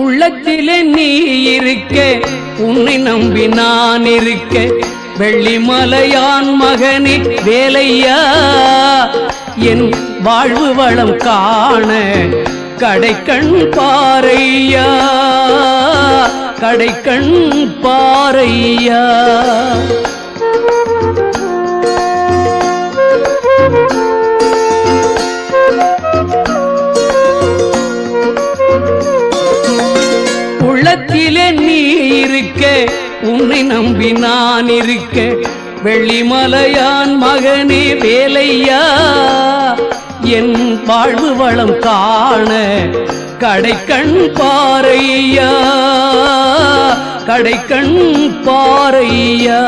உள்ளத்திலே நீ இருக்க, உன்னை நம்பி நான் இருக்க, வெள்ளிமலையான் மகனே வேலையா, என் வாழ்வு வளம் காண கடைக்கண் பாரையா, கடைக்கண் பாரையா. உள்ளத்திலே நீ இருக்க, உன்னை நம்பி நான் இருக்க, வெள்ளிமலையான் மகனே வேலையா, என் வாழ்வு வளம் காண கடைக்கண் பாரையா, கடைக்கண் பாரையா.